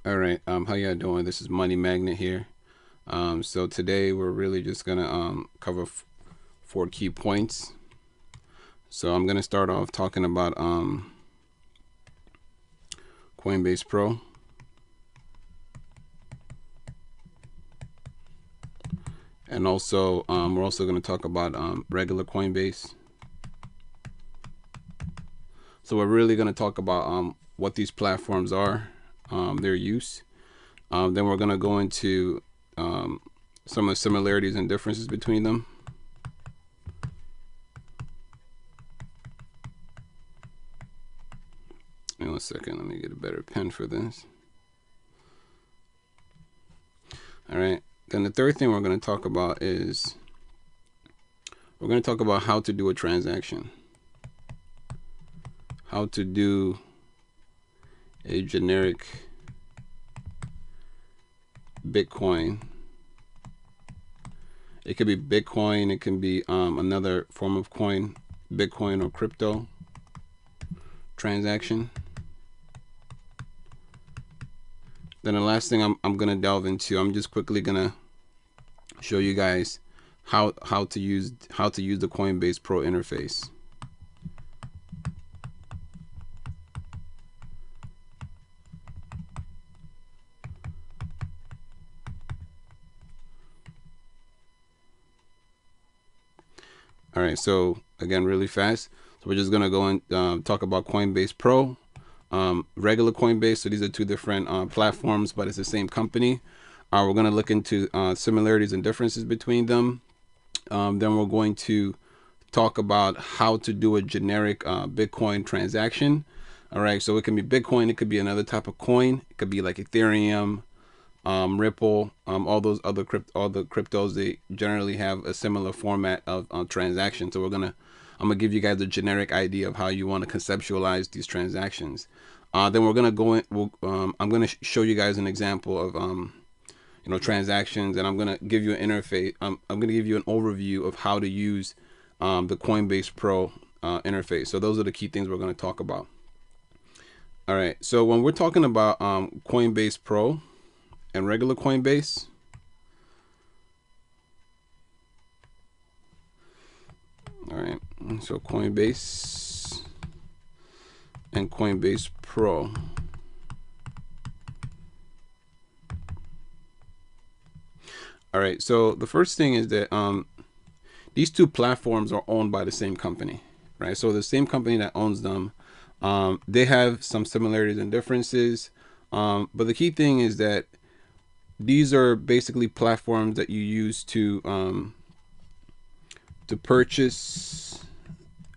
All right, how y'all doing? This is Money Magnet here. So today we're really just gonna cover four key points. So I'm gonna start off talking about Coinbase Pro, and also we're also gonna talk about regular Coinbase. So we're really gonna talk about what these platforms are, their use. Then we're gonna go into some of the similarities and differences between them. In 1 second, let me get a better pen for this. All right. Then the third thing we're going to talk about is we're going to talk about how to do a transaction, how to do a generic Bitcoin. It could be Bitcoin, it can be another form of coin, Bitcoin or crypto transaction. Then the last thing I'm going to delve into, I'm just quickly going to show you guys how to use the Coinbase Pro interface. All right, so again, really fast. So we're just gonna go and talk about Coinbase Pro, regular Coinbase. So these are two different platforms, but it's the same company. We're gonna look into similarities and differences between them. Then we're going to talk about how to do a generic Bitcoin transaction. All right, so it can be Bitcoin, it could be another type of coin, it could be like Ethereum, Ripple, all those other all the cryptos. They generally have a similar format of transaction. So I'm gonna give you guys a generic idea of how you want to conceptualize these transactions. Then we're gonna go in. I'm gonna show you guys an example of transactions, and I'm gonna give you an interface. I'm gonna give you an overview of how to use the Coinbase Pro interface. So those are the key things we're gonna talk about. All right. So when we're talking about Coinbase Pro and regular Coinbase, all right, so Coinbase and Coinbase Pro. All right, so the first thing is that these two platforms are owned by the same company, right? So the same company that owns them, they have some similarities and differences, but the key thing is that these are basically platforms that you use to purchase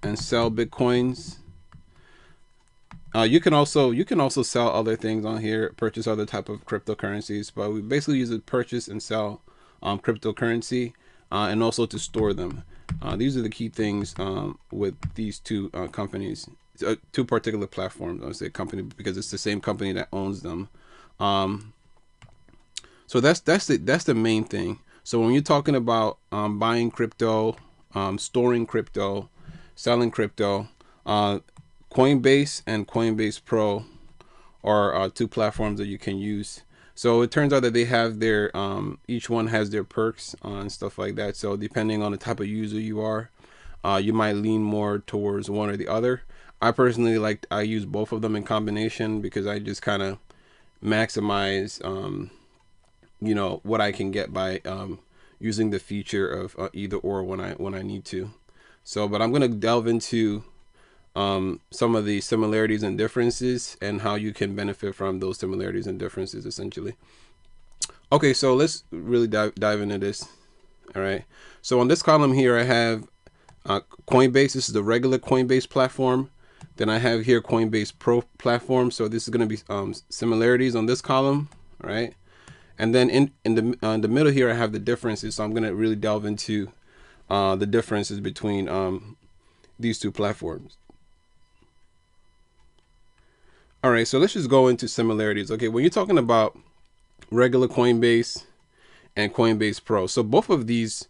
and sell bitcoins. You can also sell other things on here, purchase other type of cryptocurrencies, but we basically use it to purchase and sell cryptocurrency, and also to store them. These are the key things with these two companies, two particular platforms. I would say company because it's the same company that owns them. So that's the main thing. So when you're talking about buying crypto, storing crypto, selling crypto, Coinbase and Coinbase Pro are two platforms that you can use. So it turns out that they have their each one has their perks and stuff like that. So depending on the type of user you are, you might lean more towards one or the other. I personally I use both of them in combination because I just kind of maximize what I can get by using the feature of either or when I need to. So, but I'm gonna delve into some of the similarities and differences and how you can benefit from those similarities and differences essentially. Okay, so let's really dive into this. All right. So on this column here, I have Coinbase. This is the regular Coinbase platform. Then I have here Coinbase Pro platform. So this is going to be similarities on this column, right? And then in the middle here, I have the differences. So I'm going to really delve into the differences between these two platforms. All right, so let's just go into similarities. Okay, when you're talking about regular Coinbase and Coinbase Pro, so both of these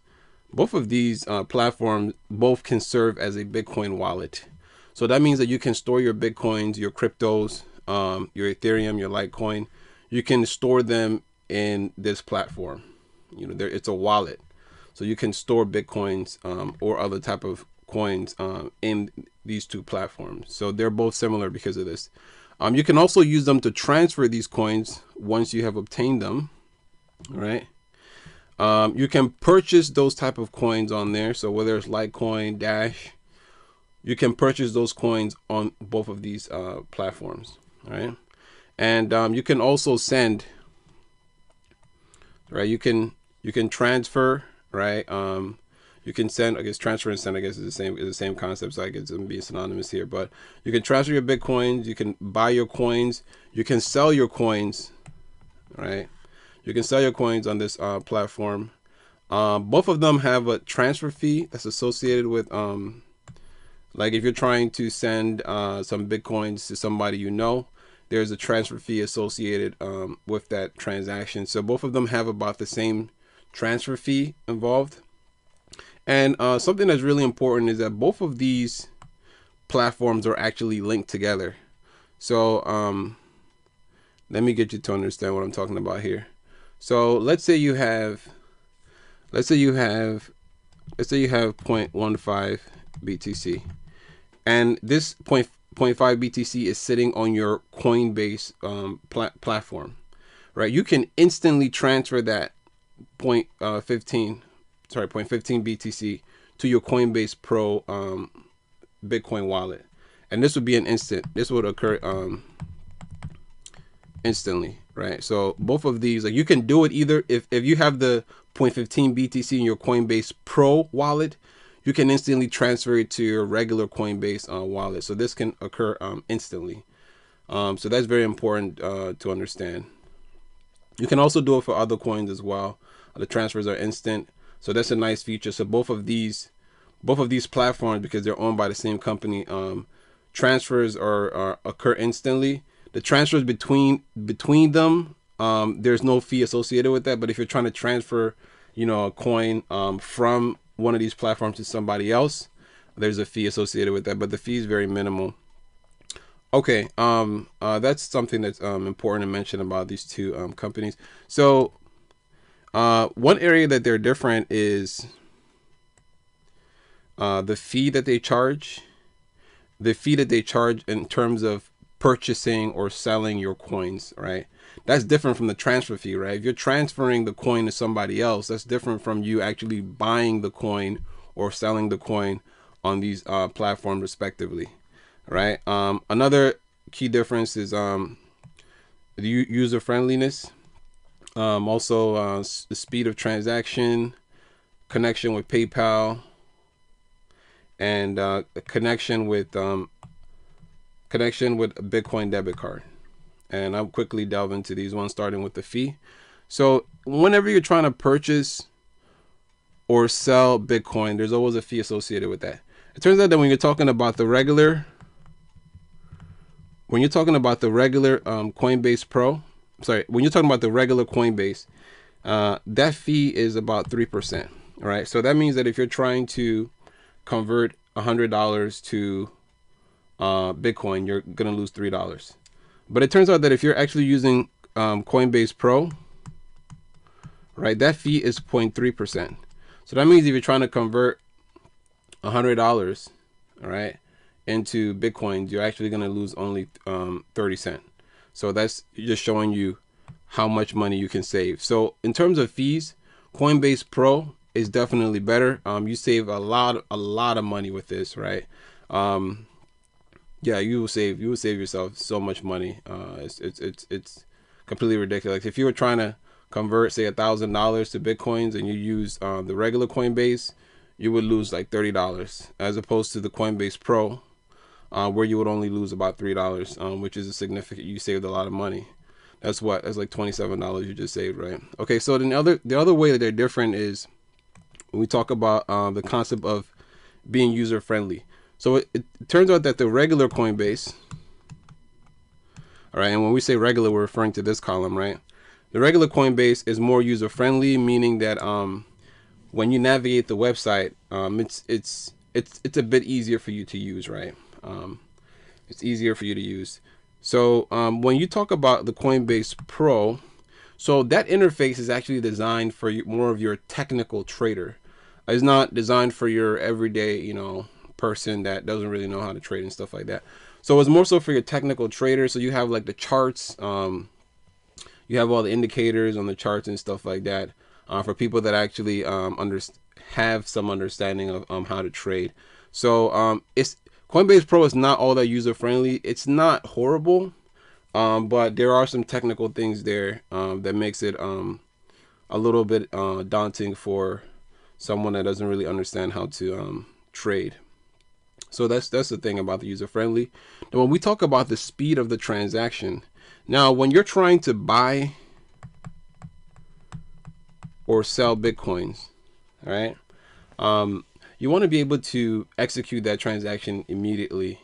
platforms both can serve as a Bitcoin wallet. So that means that you can store your Bitcoins, your cryptos, your Ethereum, your Litecoin. you can store them in this platform. You know, it's a wallet, so you can store Bitcoins or other type of coins in these two platforms. So they're both similar because of this. You can also use them to transfer these coins once you have obtained them. All right. You can purchase those type of coins on there. So whether it's Litecoin, Dash, you can purchase those coins on both of these platforms. All right. And you can also send. Right. You can transfer. Right. You can send. I guess transfer and send, I guess, is the same concept. So I guess it's gonna be synonymous here. But you can transfer your Bitcoins. You can buy your coins. You can sell your coins. Right. You can sell your coins on this platform. Both of them have a transfer fee that's associated with, like if you're trying to send some Bitcoins to somebody you know, there's a transfer fee associated with that transaction. So both of them have about the same transfer fee involved. And something that's really important is that both of these platforms are actually linked together. So let me get you to understand what I'm talking about here. So let's say you have 0.15 BTC, and this 0.5 BTC is sitting on your Coinbase platform, right? You can instantly transfer that 0.15 BTC to your Coinbase Pro Bitcoin wallet, and this would be an instant. This would occur instantly, right? So both of these, like, you can do it either if you have the 0.15 BTC in your Coinbase Pro wallet, you can instantly transfer it to your regular Coinbase wallet. So this can occur instantly. So that's very important to understand. You can also do it for other coins as well. The transfers are instant, so that's a nice feature. So both of these platforms, because they're owned by the same company, transfers are occur instantly. The transfers between them, there's no fee associated with that. But if you're trying to transfer, a coin from one of these platforms to somebody else, there's a fee associated with that. But the fee is very minimal. Okay, that's something that's important to mention about these two companies. So one area that they're different is the fee that they charge. The fee that they charge in terms of purchasing or selling your coins, right? That's different from the transfer fee, right? If you're transferring the coin to somebody else, that's different from you actually buying the coin or selling the coin on these platforms respectively, right? Another key difference is the user friendliness, also the speed of transaction, connection with PayPal, and connection with Bitcoin debit card. And I'll quickly delve into these ones, starting with the fee. So whenever you're trying to purchase or sell Bitcoin, there's always a fee associated with that. It turns out that when you're talking about the regular Coinbase Pro, when you're talking about the regular Coinbase, that fee is about 3%. All right. So that means that if you're trying to convert $100 to Bitcoin, you're gonna lose $3. But it turns out that if you're actually using Coinbase Pro, right, that fee is 0.3%. So that means if you're trying to convert $100, all right, into Bitcoins, you're actually gonna lose only 30 cents. So that's just showing you how much money you can save. So in terms of fees, Coinbase Pro is definitely better. You save a lot of money with this, right? Yeah, you will save yourself so much money. It's completely ridiculous. If you were trying to convert, say, $1,000 to Bitcoins and you use the regular Coinbase, you would lose like $30, as opposed to the Coinbase Pro, where you would only lose about $3, which is a significant. You saved a lot of money. That's like $27 you just saved, right? Okay, so then the other way that they're different is when we talk about the concept of being user friendly. So it turns out that the regular Coinbase, all right, and when we say regular, we're referring to this column, right? The regular Coinbase is more user friendly, meaning that when you navigate the website, it's a bit easier for you to use, right? It's easier for you to use. So when you talk about the Coinbase Pro, so that interface is actually designed for more of your technical trader. It's not designed for your everyday, person that doesn't really know how to trade and stuff like that. So it's more so for your technical trader. So you have like the charts, you have all the indicators on the charts and stuff like that, for people that actually have some understanding of how to trade. So it's Coinbase Pro is not all that user friendly. It's not horrible, but there are some technical things there that makes it a little bit daunting for someone that doesn't really understand how to trade. So that's the thing about the user friendly. Now, when we talk about the speed of the transaction, now when you're trying to buy or sell Bitcoins, all right, you want to be able to execute that transaction immediately.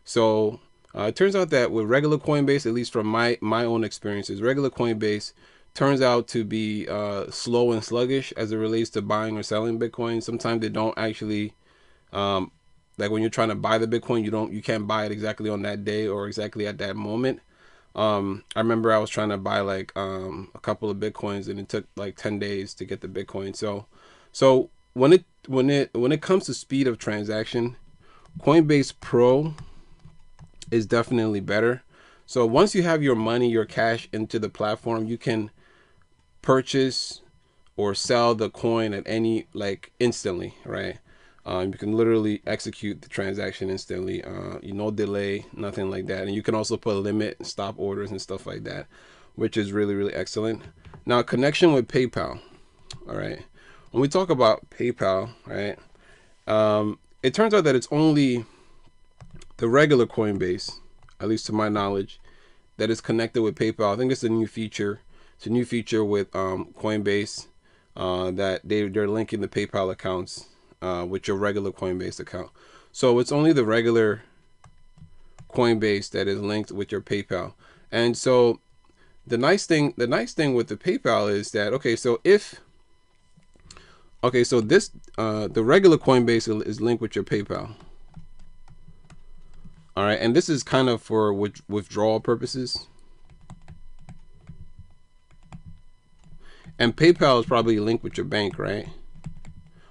So it turns out that with regular Coinbase, at least from my own experiences, regular Coinbase turns out to be slow and sluggish as it relates to buying or selling Bitcoin. Sometimes they don't actually, like when you're trying to buy the Bitcoin, you can't buy it exactly on that day or exactly at that moment. I remember I was trying to buy like a couple of Bitcoins, and it took like 10 days to get the Bitcoin. So when it comes to speed of transaction, Coinbase Pro is definitely better. So once you have your money, your cash into the platform, you can purchase or sell the coin at any, like, instantly, right? You can literally execute the transaction instantly, no delay, nothing like that. And you can also put a limit, stop orders and stuff like that, which is really, really excellent. Now, connection with PayPal. All right. When we talk about PayPal, right, it turns out that it's only the regular Coinbase, at least to my knowledge, that is connected with PayPal. I think it's a new feature. It's a new feature with Coinbase, that they're linking the PayPal accounts with your regular Coinbase account. So it's only the regular Coinbase that is linked with your PayPal. And so the nice thing with the PayPal is that, so this the regular Coinbase is linked with your PayPal. All right, and this is kind of for withdrawal purposes. And PayPal is probably linked with your bank, right?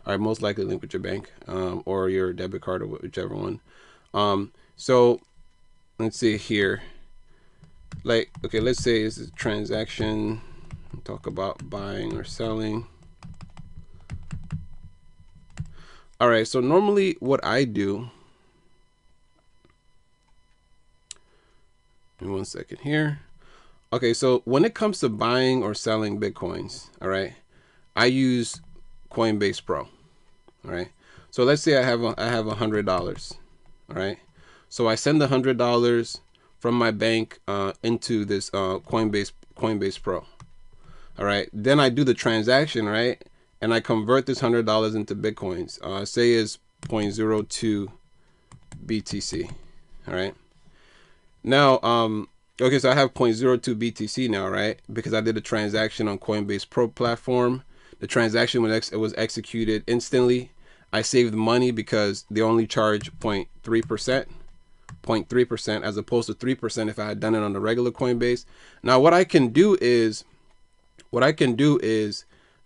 All right, most likely linked with your bank, or your debit card, or whichever one. So let's see here. Like, okay, let's say this is a transaction. Talk about buying or selling. All right, so normally what I do, in 1 second here. Okay, so when it comes to buying or selling Bitcoins, all right, I use Coinbase Pro. All right, so let's say I have $100. All right, so I send $100 from my bank into this Coinbase Pro. All right, then I do the transaction, right, and I convert this $100 into Bitcoins. Say is 0.02 BTC. All right. Now, okay, so I have 0.02 BTC now, right? Because I did a transaction on Coinbase Pro platform. The transaction was executed instantly. I saved money because they only charge 0.3%, 0.3%, as opposed to 3% if I had done it on the regular Coinbase. Now, what I can do is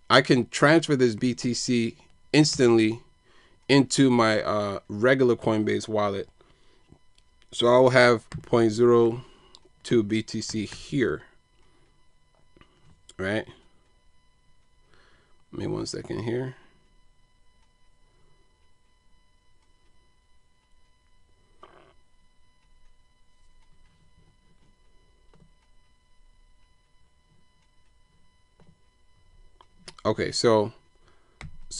I can transfer this BTC instantly into my regular Coinbase wallet. So I will have 0.02 BTC here, right? Give me 1 second here. Okay, so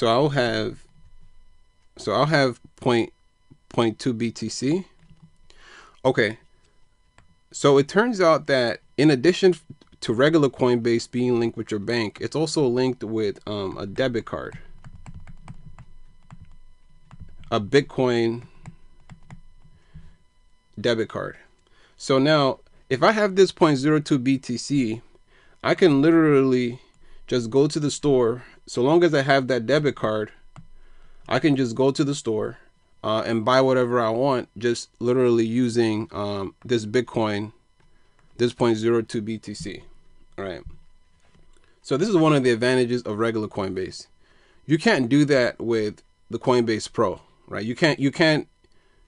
I'll have 0.2 BTC. Okay, so it turns out that in addition to regular Coinbase being linked with your bank, it's also linked with a debit card, a Bitcoin debit card. So now, if I have this 0.02 BTC, I can literally just go to the store. So long as I have that debit card, I can just go to the store, and buy whatever I want, just literally using this Bitcoin, this 0.02 BTC. All right. So this is one of the advantages of regular Coinbase. You can't do that with the Coinbase Pro, right? You can't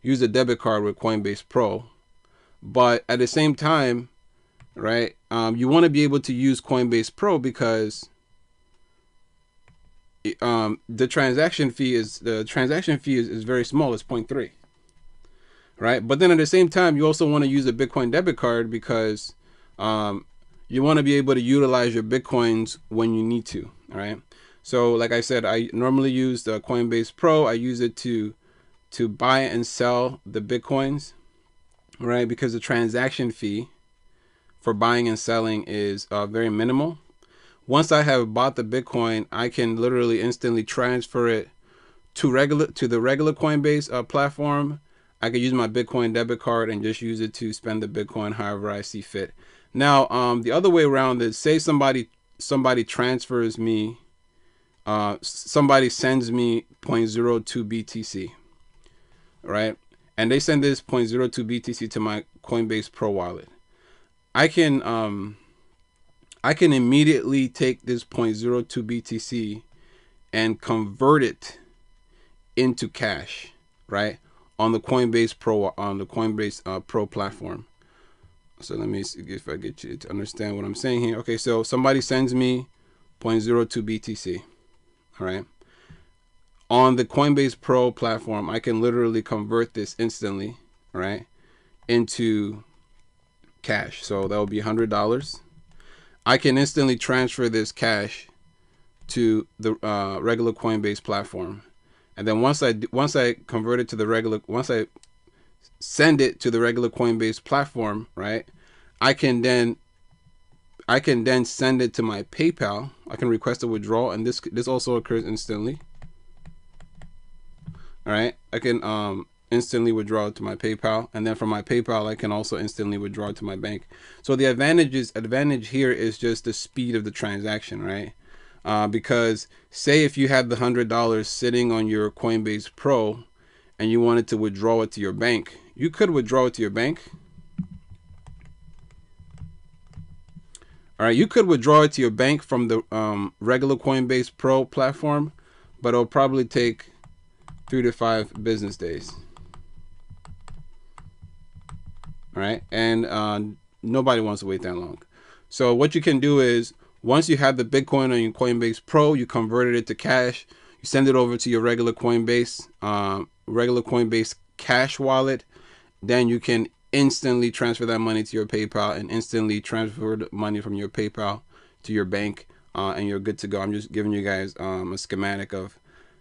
use a debit card with Coinbase Pro, but at the same time, right? You want to be able to use Coinbase Pro because the transaction fee is very small. It's 0.3, right? But then at the same time, you also want to use a Bitcoin debit card because you want to be able to utilize your Bitcoins when you need to, all right? So like I said, I normally use the Coinbase Pro. I use it to buy and sell the Bitcoins, right? Because the transaction fee for buying and selling is very minimal. Once I have bought the Bitcoin, I can literally instantly transfer it to the regular Coinbase platform. I could use my Bitcoin debit card and just use it to spend the Bitcoin however I see fit. Now, the other way around is, say somebody transfers me, somebody sends me 0.02 BTC, right? And they send this 0.02 BTC to my Coinbase Pro wallet. I can immediately take this 0.02 BTC and convert it into cash, right? On the Coinbase Pro platform. So let me see if I get you to understand what I'm saying here. Okay, so somebody sends me 0.02 BTC, all right? On the Coinbase Pro platform, I can literally convert this instantly, right, into cash. So that will be $100. I can instantly transfer this cash to the regular Coinbase platform, and then once I convert it to the regular, once I send it to the regular Coinbase platform, right, I can then send it to my PayPal. I can request a withdrawal, and this also occurs instantly. All right, I can instantly withdraw it to my PayPal, and then from my PayPal I can also instantly withdraw it to my bank. So the advantage here is just the speed of the transaction, right? Because say if you had the $100 sitting on your Coinbase Pro and you wanted to withdraw it to your bank, you could withdraw it to your bank. All right, you could withdraw it to your bank from the regular Coinbase Pro platform, but it'll probably take 3 to 5 business days. All right, and nobody wants to wait that long. So what you can do is, once you have the Bitcoin on your Coinbase Pro, you converted it to cash, you send it over to your regular Coinbase cash wallet, then you can instantly transfer that money to your PayPal and instantly transfer the money from your PayPal to your bank, and you're good to go. I'm just giving you guys a schematic of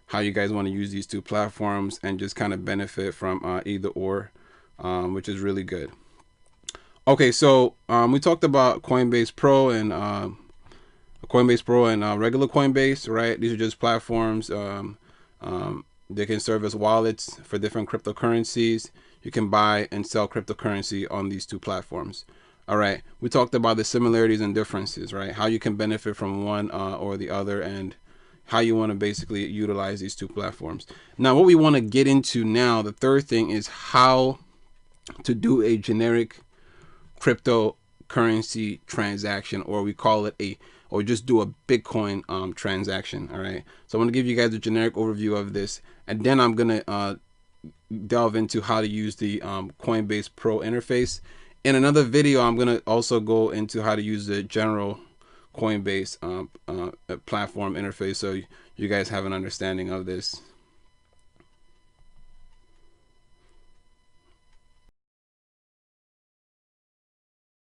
how you guys want to use these two platforms and just kind of benefit from either or, which is really good. Okay, so we talked about Coinbase Pro and regular Coinbase, right? These are just platforms. They can serve as wallets for different cryptocurrencies. You can buy and sell cryptocurrency on these two platforms. All right, we talked about the similarities and differences, right? How you can benefit from one or the other, and how you want to basically utilize these two platforms. Now, what we want to get into now, the third thing, is how to do a generic cryptocurrency transaction, or we call it or just do a Bitcoin transaction. All right, so I want to give you guys a generic overview of this, and then I'm gonna delve into how to use the Coinbase Pro interface. In another video, I'm gonna also go into how to use the general Coinbase platform interface, so you guys have an understanding of this.